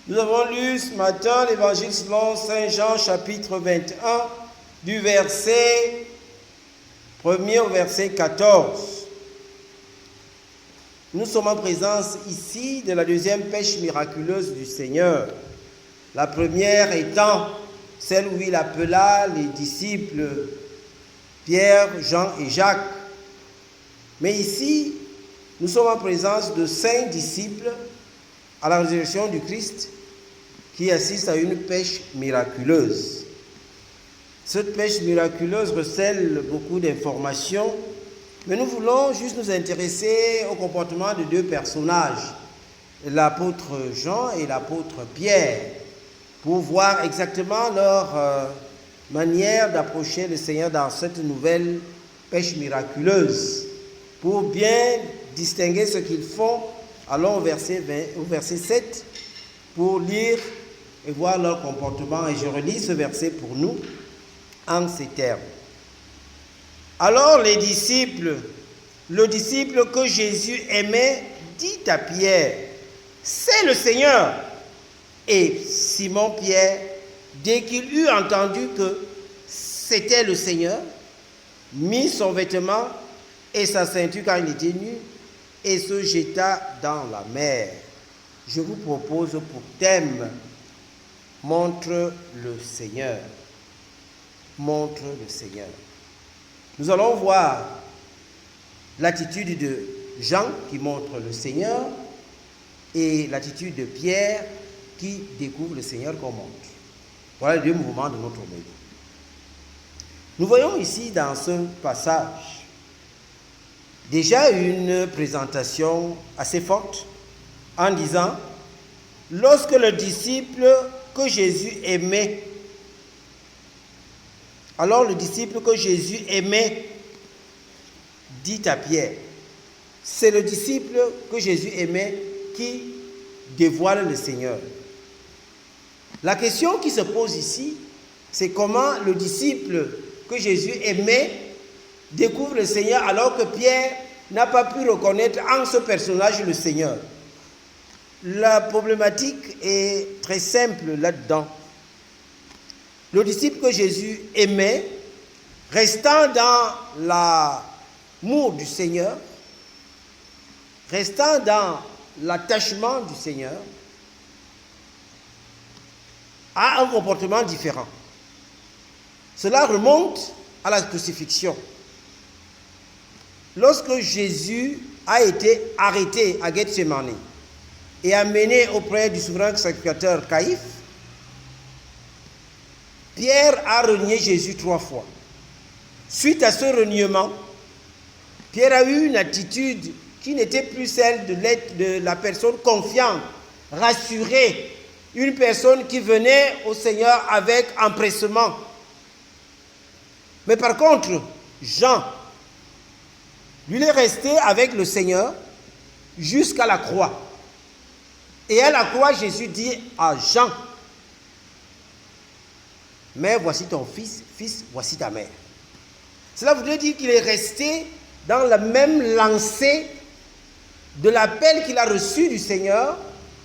Nous avons lu ce matin l'évangile selon Saint Jean chapitre 21 du verset 1er au verset 14. Nous sommes en présence ici de la deuxième pêche miraculeuse du Seigneur. La première étant celle où il appela les disciples Pierre, Jean et Jacques. Mais ici, nous sommes en présence de 5 disciples à la résurrection du Christ qui assistent à une pêche miraculeuse. Cette pêche miraculeuse recèle beaucoup d'informations, mais nous voulons juste nous intéresser au comportement de 2 personnages, l'apôtre Jean et l'apôtre Pierre, pour voir exactement leur manière d'approcher le Seigneur dans cette nouvelle pêche miraculeuse. Pour bien distinguer ce qu'ils font, allons au verset 7 pour lire et voir leur comportement. Et je relis ce verset pour nous en ces termes. Alors le disciple que Jésus aimait, dit à Pierre, « C'est le Seigneur !» Et Simon-Pierre, dès qu'il eut entendu que c'était le Seigneur, mit son vêtement et sa ceinture quand il était nu et se jeta dans la mer. Je vous propose pour thème « Montre le Seigneur ». Montre le Seigneur. Nous allons voir l'attitude de Jean qui montre le Seigneur et l'attitude de Pierre qui découvre le Seigneur qu'on montre. Voilà les 2 mouvements de notre homélie. Nous voyons ici dans ce passage déjà une présentation assez forte en disant « Lorsque le disciple que Jésus aimait », alors le disciple que Jésus aimait dit à Pierre, c'est le disciple que Jésus aimait qui dévoile le Seigneur. La question qui se pose ici, c'est comment le disciple que Jésus aimait découvre le Seigneur alors que Pierre n'a pas pu reconnaître en ce personnage le Seigneur. La problématique est très simple là-dedans. Le disciple que Jésus aimait, restant dans l'amour du Seigneur, restant dans l'attachement du Seigneur, a un comportement différent. Cela remonte à la crucifixion. Lorsque Jésus a été arrêté à Gethsémani et amené auprès du souverain sacrificateur Caïphe, Pierre a renié Jésus 3 fois. Suite à ce reniement, Pierre a eu une attitude qui n'était plus celle de la personne confiante, rassurée, une personne qui venait au Seigneur avec empressement. Mais par contre, Jean, lui, il est resté avec le Seigneur jusqu'à la croix. Et à la croix, Jésus dit à Jean, « Mère, voici ton fils, fils, voici ta mère. » Cela voudrait dire qu'il est resté dans la même lancée de l'appel qu'il a reçu du Seigneur,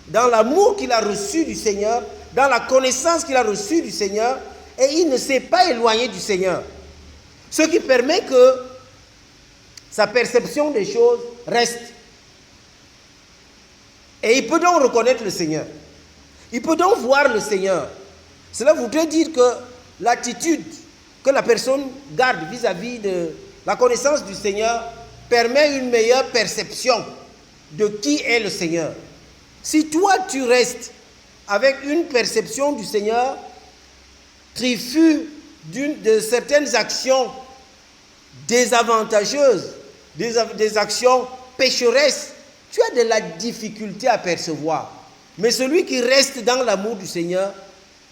dans l'amour qu'il a reçu du Seigneur, dans la connaissance qu'il a reçue du Seigneur, et il ne s'est pas éloigné du Seigneur. Ce qui permet que sa perception des choses reste. Et il peut donc reconnaître le Seigneur. Il peut donc voir le Seigneur. Cela voudrait dire que l'attitude que la personne garde vis-à-vis de la connaissance du Seigneur permet une meilleure perception de qui est le Seigneur. Si toi tu restes avec une perception du Seigneur trifue de certaines actions désavantageuses, des actions pécheresses, tu as de la difficulté à percevoir. Mais celui qui reste dans l'amour du Seigneur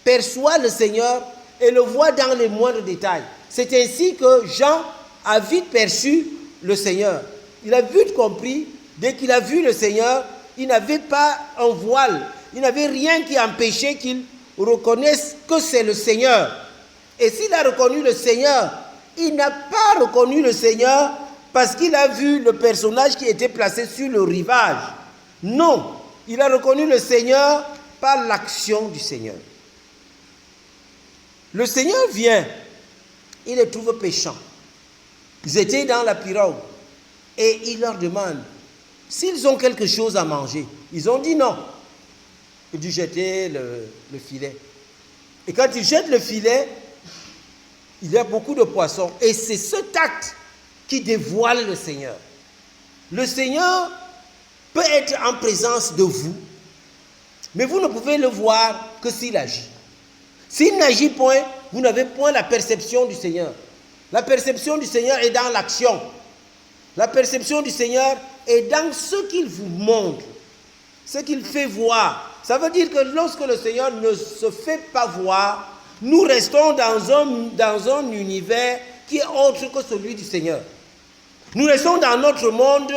perçoit le Seigneur et le voit dans les moindres détails. C'est ainsi que Jean a vite perçu le Seigneur. Il a vite compris, dès qu'il a vu le Seigneur, il n'avait pas un voile, il n'avait rien qui empêchait qu'il reconnaisse que c'est le Seigneur. Et s'il a reconnu le Seigneur, il n'a pas reconnu le Seigneur parce qu'il a vu le personnage qui était placé sur le rivage. Non, il a reconnu le Seigneur par l'action du Seigneur. Le Seigneur vient, il les trouve péchants. Ils étaient dans la pirogue et il leur demande s'ils ont quelque chose à manger. Ils ont dit non. Il dit jeter le filet. Et quand ils jettent le filet, il y a beaucoup de poissons. Et c'est cet acte qui dévoile le Seigneur. Le Seigneur peut être en présence de vous, mais vous ne pouvez le voir que s'il agit. S'il n'agit point, vous n'avez point la perception du Seigneur. La perception du Seigneur est dans l'action. La perception du Seigneur est dans ce qu'il vous montre, ce qu'il fait voir. Ça veut dire que lorsque le Seigneur ne se fait pas voir, nous restons dans un univers qui est autre que celui du Seigneur. Nous restons dans notre monde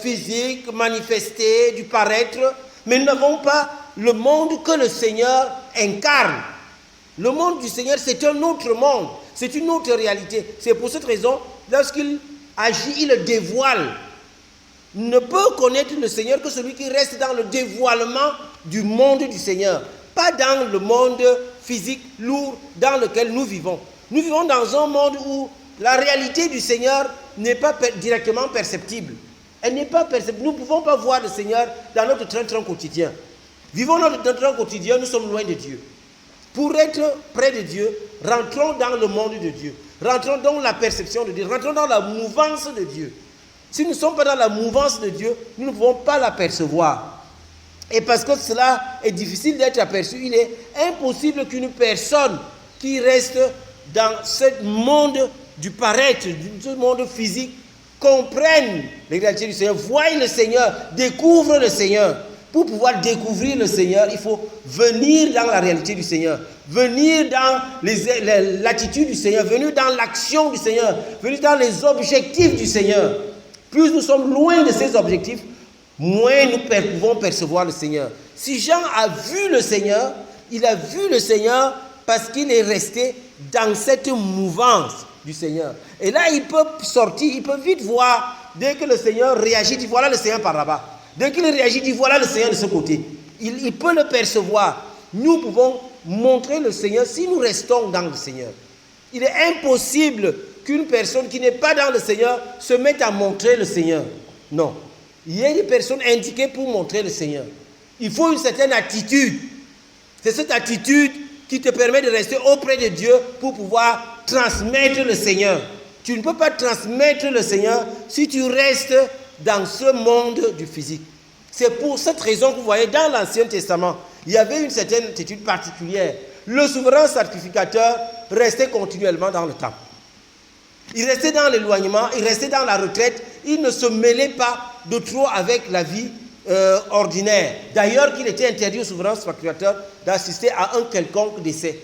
physique, manifesté, du paraître, mais nous n'avons pas le monde que le Seigneur incarne. Le monde du Seigneur, c'est un autre monde, c'est une autre réalité. C'est pour cette raison, lorsqu'il agit, il le dévoile. Ne peut connaître le Seigneur que celui qui reste dans le dévoilement du monde du Seigneur, pas dans le monde physique lourd dans lequel nous vivons. Nous vivons dans un monde où la réalité du Seigneur n'est pas directement perceptible. Elle n'est pas perceptible. Nous ne pouvons pas voir le Seigneur dans notre train-train quotidien. Vivons notre train-train quotidien, nous sommes loin de Dieu. Pour être près de Dieu, rentrons dans le monde de Dieu. Rentrons dans la perception de Dieu. Rentrons dans la mouvance de Dieu. Si nous ne sommes pas dans la mouvance de Dieu, nous ne pouvons pas l'apercevoir. Et parce que cela est difficile d'être aperçu, il est impossible qu'une personne qui reste dans ce monde du paraître, ce monde physique, comprenne les réalités du Seigneur, voie le Seigneur, découvre le Seigneur. Pour pouvoir découvrir le Seigneur, il faut venir dans la réalité du Seigneur, venir dans l'attitude du Seigneur, venir dans l'action du Seigneur, venir dans les objectifs du Seigneur. Plus nous sommes loin de ces objectifs, moins nous pouvons percevoir le Seigneur. Si Jean a vu le Seigneur, il a vu le Seigneur parce qu'il est resté dans cette mouvance du Seigneur. Et là, il peut sortir, il peut vite voir, dès que le Seigneur réagit, il dit voilà le Seigneur par là-bas. Dès qu'il réagit, il dit voilà le Seigneur de ce côté. Il peut le percevoir. Nous pouvons montrer le Seigneur si nous restons dans le Seigneur. Il est impossible qu'une personne qui n'est pas dans le Seigneur se mette à montrer le Seigneur. Non. Il y a des personnes indiquées pour montrer le Seigneur. Il faut une certaine attitude. C'est cette attitude qui te permet de rester auprès de Dieu pour pouvoir transmettre le Seigneur. Tu ne peux pas transmettre le Seigneur si tu restes dans ce monde du physique. C'est pour cette raison que vous voyez dans l'Ancien Testament, il y avait une certaine attitude particulière. Le souverain sacrificateur restait continuellement dans le temple. Il restait dans l'éloignement, il restait dans la retraite, il ne se mêlait pas de trop avec la vie ordinaire. D'ailleurs, qu'il était interdit au souverain sacrificateur d'assister à un quelconque décès.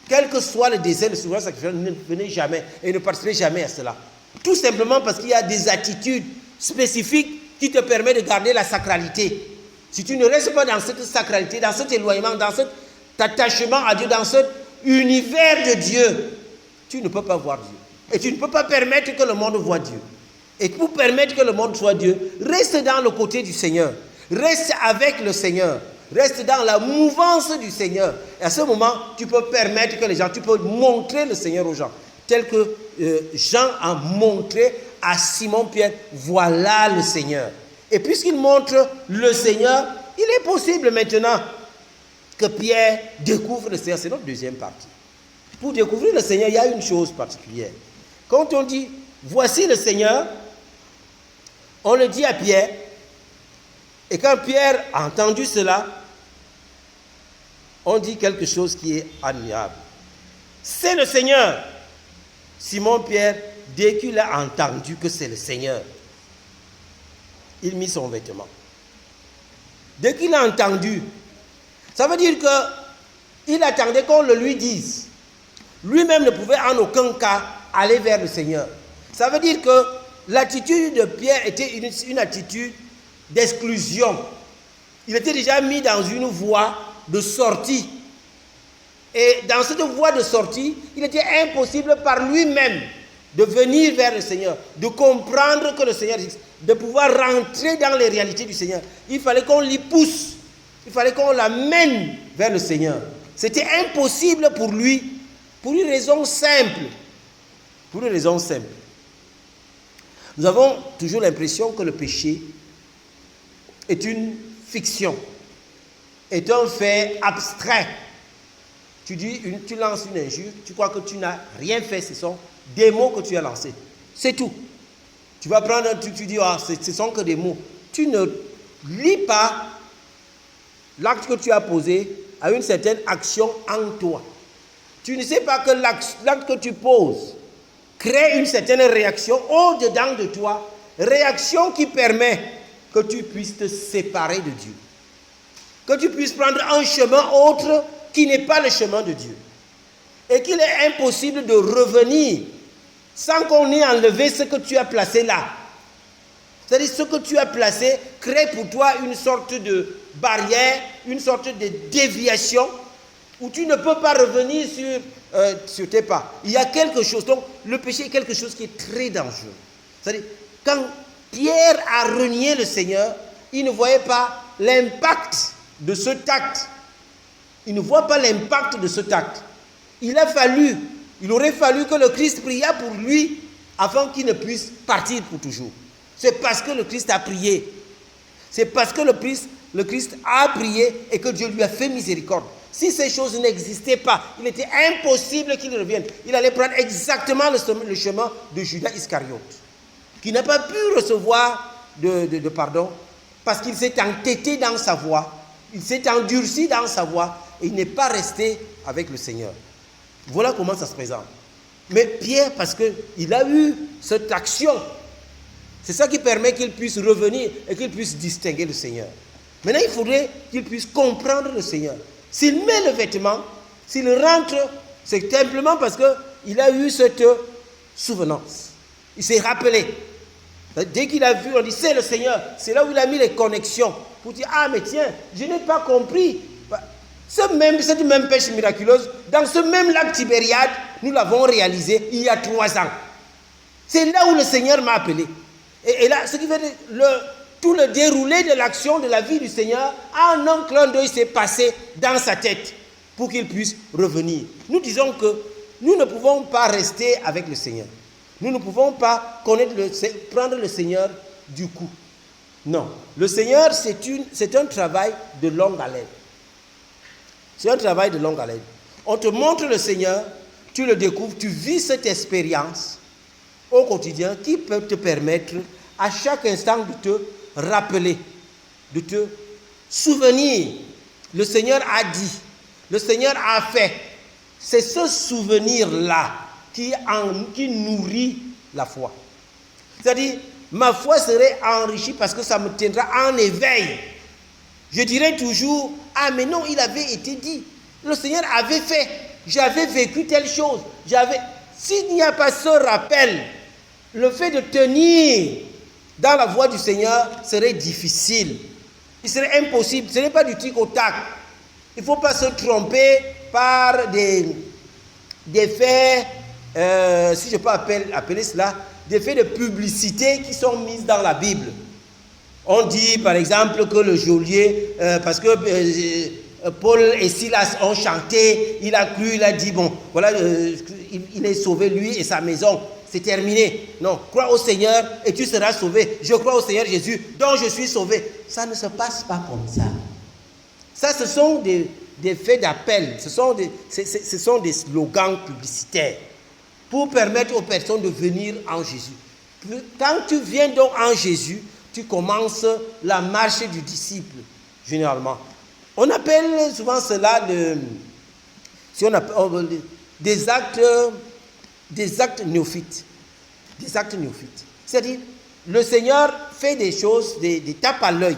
Quel que soit le décès, le souverain sacrificateur ne venait jamais et ne participait jamais à cela. Tout simplement parce qu'il y a des attitudes spécifiques qui te permettent de garder la sacralité. Si tu ne restes pas dans cette sacralité, dans cet éloignement, dans cet attachement à Dieu, dans cet univers de Dieu, tu ne peux pas voir Dieu. Et tu ne peux pas permettre que le monde voie Dieu. Et pour permettre que le monde soit Dieu, reste dans le côté du Seigneur. Reste avec le Seigneur. Reste dans la mouvance du Seigneur. Et à ce moment, tu peux permettre que les gens, tu peux montrer le Seigneur aux gens. Tel que Jean a montré à Simon-Pierre, voilà le Seigneur. Et puisqu'il montre le Seigneur, il est possible maintenant que Pierre découvre le Seigneur. C'est notre deuxième partie. Pour découvrir le Seigneur, il y a une chose particulière. Quand on dit, voici le Seigneur, on le dit à Pierre. Et quand Pierre a entendu cela, on dit quelque chose qui est admirable. C'est le Seigneur. Simon-Pierre, dès qu'il a entendu que c'est le Seigneur, il mit son vêtement. Dès qu'il a entendu, ça veut dire qu'il attendait qu'on le lui dise. Lui-même ne pouvait en aucun cas aller vers le Seigneur. Ça veut dire que l'attitude de Pierre était une attitude d'exclusion. Il était déjà mis dans une voie de sortie. Et dans cette voie de sortie, il était impossible par lui-même de venir vers le Seigneur, de comprendre que le Seigneur existe, de pouvoir rentrer dans les réalités du Seigneur. Il fallait qu'on l'y pousse. Il fallait qu'on l'amène vers le Seigneur. C'était impossible pour lui, pour une raison simple. Pour une raison simple. Nous avons toujours l'impression que le péché est une fiction, est un fait abstrait. Tu lances une injure, tu crois que tu n'as rien fait, ce sont des mots que tu as lancés. C'est tout. Tu vas prendre un truc, tu dis, ce sont que des mots. Tu ne lis pas l'acte que tu as posé à une certaine action en toi. Tu ne sais pas que l'acte que tu poses crée une certaine réaction au-dedans de toi, réaction qui permet que tu puisses te séparer de Dieu, que tu puisses prendre un chemin autre qui n'est pas le chemin de Dieu, et qu'il est impossible de revenir sans qu'on ait enlevé ce que tu as placé là. C'est-à-dire ce que tu as placé crée pour toi une sorte de barrière, une sorte de déviation où tu ne peux pas revenir sur tes pas. Il y a quelque chose, donc le péché est quelque chose qui est très dangereux. C'est-à-dire, quand Pierre a renié le Seigneur, il ne voyait pas l'impact de ce acte. Il ne voit pas l'impact de cet acte. Il aurait fallu que le Christ priât pour lui afin qu'il ne puisse partir pour toujours. C'est parce que le Christ a prié. C'est parce que le Christ a prié et que Dieu lui a fait miséricorde. Si ces choses n'existaient pas, il était impossible qu'il revienne. Il allait prendre exactement le chemin de Judas Iscariote, qui n'a pas pu recevoir de pardon parce qu'il s'est entêté dans sa voie, il s'est endurci dans sa voie et il n'est pas resté avec le Seigneur. Voilà comment ça se présente. Mais Pierre, parce qu'il a eu cette action, c'est ça qui permet qu'il puisse revenir et qu'il puisse distinguer le Seigneur. Maintenant, il faudrait qu'il puisse comprendre le Seigneur. S'il met le vêtement, s'il rentre, c'est simplement parce qu'il a eu cette souvenance. Il s'est rappelé. Dès qu'il a vu, on dit c'est le Seigneur. C'est là où il a mis les connexions pour dire ah mais tiens, je n'ai pas compris. Cette même pêche miraculeuse, dans ce même lac Tibériade, nous l'avons réalisé il y a 3 ans. C'est là où le Seigneur m'a appelé. Et là, ce qui veut dire, tout le déroulé de l'action de la vie du Seigneur, en un clin d'œil s'est passé dans sa tête pour qu'il puisse revenir. Nous disons que nous ne pouvons pas rester avec le Seigneur. Nous ne pouvons pas prendre le Seigneur du coup. Non. Le Seigneur, c'est un travail de longue haleine. C'est un travail de longue haleine. On te montre le Seigneur, tu le découvres, tu vis cette expérience au quotidien qui peut te permettre à chaque instant de te rappeler, de te souvenir. Le Seigneur a dit, le Seigneur a fait. C'est ce souvenir-là qui nourrit la foi. C'est-à-dire, ma foi serait enrichie parce que ça me tiendra en éveil. Je dirais toujours, ah mais non, il avait été dit. Le Seigneur avait fait. J'avais vécu telle chose. S'il n'y a pas ce rappel, le fait de tenir dans la voie du Seigneur serait difficile. Il serait impossible. Ce n'est pas du tic au tac. Il ne faut pas se tromper par des faits, si je peux appeler cela, des faits de publicité qui sont mis dans la Bible. On dit par exemple que le geôlier, parce que Paul et Silas ont chanté, il a cru, il a dit, bon, voilà, il est sauvé lui et sa maison. C'est terminé. Non, crois au Seigneur et tu seras sauvé. Je crois au Seigneur Jésus, dont je suis sauvé. Ça ne se passe pas comme ça. Ça, ce sont des faits d'appel. Ce sont des slogans publicitaires pour permettre aux personnes de venir en Jésus. Quand tu viens donc en Jésus, tu commences la marche du disciple, généralement. On appelle souvent cela des actes néophytes. Des actes néophytes. C'est-à-dire, le Seigneur fait des choses, des tapes à l'œil.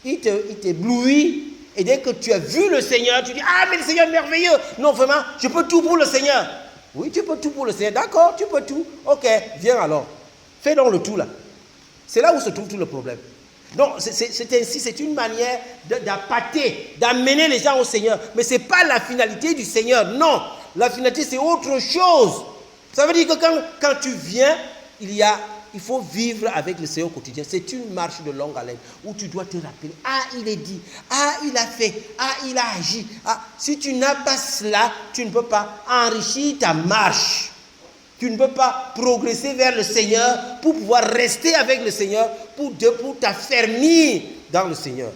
Il t'éblouit. Et dès que tu as vu le Seigneur, tu dis, ah, mais le Seigneur est merveilleux. Non, vraiment, je peux tout pour le Seigneur. Oui, tu peux tout pour le Seigneur. D'accord, tu peux tout. Ok, viens alors. Fais donc le tout là. C'est là où se trouve tout le problème. Donc, c'est ainsi, c'est une manière d'appâter, d'amener les gens au Seigneur. Mais ce n'est pas la finalité du Seigneur. Non, la finalité, c'est autre chose. Ça veut dire que quand tu viens, il y a il faut vivre avec le Seigneur au quotidien. C'est une marche de longue haleine où tu dois te rappeler, il est dit, il a fait, il a agi. Si tu n'as pas cela, tu ne peux pas enrichir ta marche. Tu ne peux pas progresser vers le Seigneur pour pouvoir rester avec le Seigneur, pour t'affermir dans le Seigneur.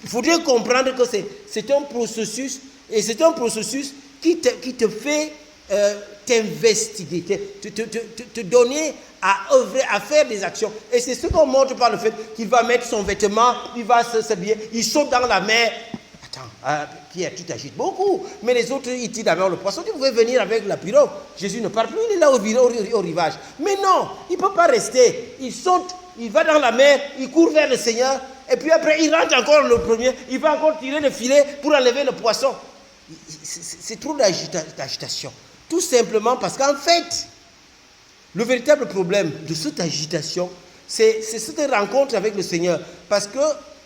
Il faudrait comprendre que c'est un processus, et c'est un processus qui te fait t'investiguer, te donner à œuvrer, à faire des actions. Et c'est ce qu'on montre par le fait qu'il va mettre son vêtement, il va s'habiller, il saute dans la mer. Attends, Pierre, tu t'agites beaucoup. Mais les autres, ils tirent d'abord le poisson. Tu pouvais venir avec la pirogue. Jésus ne parle plus, il est là au rivage. Mais non, il ne peut pas rester. Il saute, il va dans la mer, il court vers le Seigneur. Et puis après, il rentre encore le premier. Il va encore tirer le filet pour enlever le poisson. C'est trop d'agitation. Tout simplement parce qu'en fait, le véritable problème de cette agitation, c'est cette rencontre avec le Seigneur. Parce que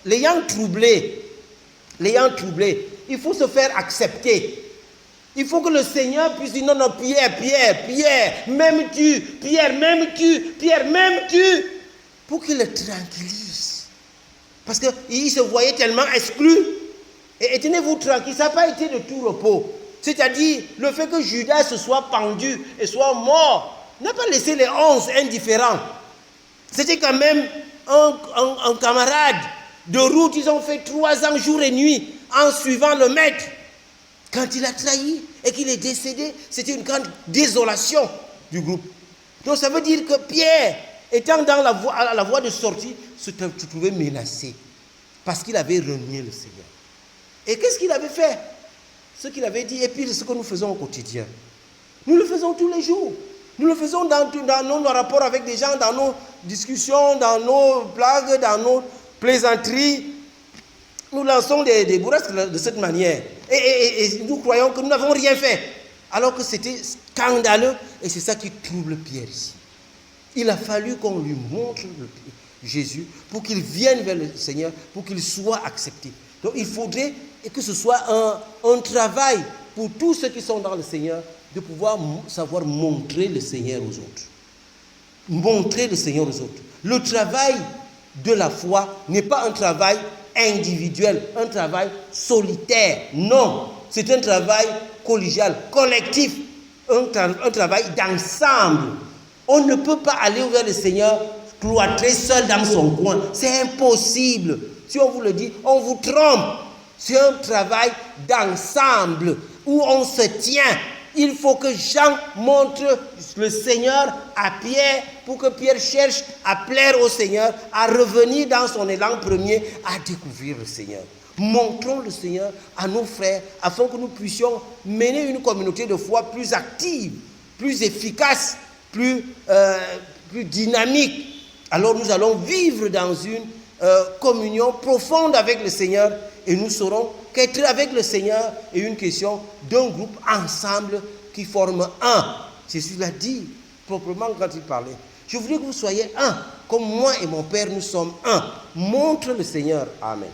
l'ayant troublé, il faut se faire accepter. Il faut que le Seigneur puisse dire, non, Pierre, m'aimes-tu, Pierre, m'aimes-tu, pour qu'il le tranquillise. Parce qu'il se voyait tellement exclu. Et tenez-vous tranquille, ça n'a pas été de tout repos. C'est-à-dire, le fait que Judas se soit pendu et soit mort n'a pas laissé les 11 indifférents. C'était quand même un camarade de route. Ils ont fait 3 ans, jour et nuit, en suivant le maître. Quand il a trahi et qu'il est décédé, c'était une grande désolation du groupe. Donc ça veut dire que Pierre, étant dans la voie de sortie, se trouvait menacé. Parce qu'il avait renié le Seigneur. Et qu'est-ce qu'il avait fait? Ce qu'il avait dit, et puis ce que nous faisons au quotidien. Nous le faisons tous les jours. Nous le faisons dans nos rapports avec des gens, dans nos discussions, dans nos blagues, dans nos plaisanteries. Nous lançons des bourrasques de cette manière. Et nous croyons que nous n'avons rien fait. Alors que c'était scandaleux. Et c'est ça qui trouble Pierre ici. Il a fallu qu'on lui montre Jésus pour qu'il vienne vers le Seigneur, pour qu'il soit accepté. Donc il faudrait que ce soit un travail pour tous ceux qui sont dans le Seigneur, de pouvoir savoir montrer le Seigneur aux autres. Montrer le Seigneur aux autres. Le travail de la foi n'est pas un travail individuel, un travail solitaire. Non, c'est un travail collégial, collectif, un travail d'ensemble. On ne peut pas aller vers le Seigneur cloîtré seul dans son coin. C'est impossible. Si on vous le dit, on vous trompe. C'est un travail d'ensemble où on se tient. Il faut que Jean montre le Seigneur à Pierre pour que Pierre cherche à plaire au Seigneur, à revenir dans son élan premier, à découvrir le Seigneur. Montrons le Seigneur à nos frères afin que nous puissions mener une communauté de foi plus active, plus efficace, plus dynamique. Alors nous allons vivre dans une communion profonde avec le Seigneur et nous saurons qu'être avec le Seigneur est une question d'un groupe ensemble qui forme un. Jésus l'a dit proprement quand il parlait. Je voudrais que vous soyez un, comme moi et mon Père nous sommes un. Montre le Seigneur. Amen.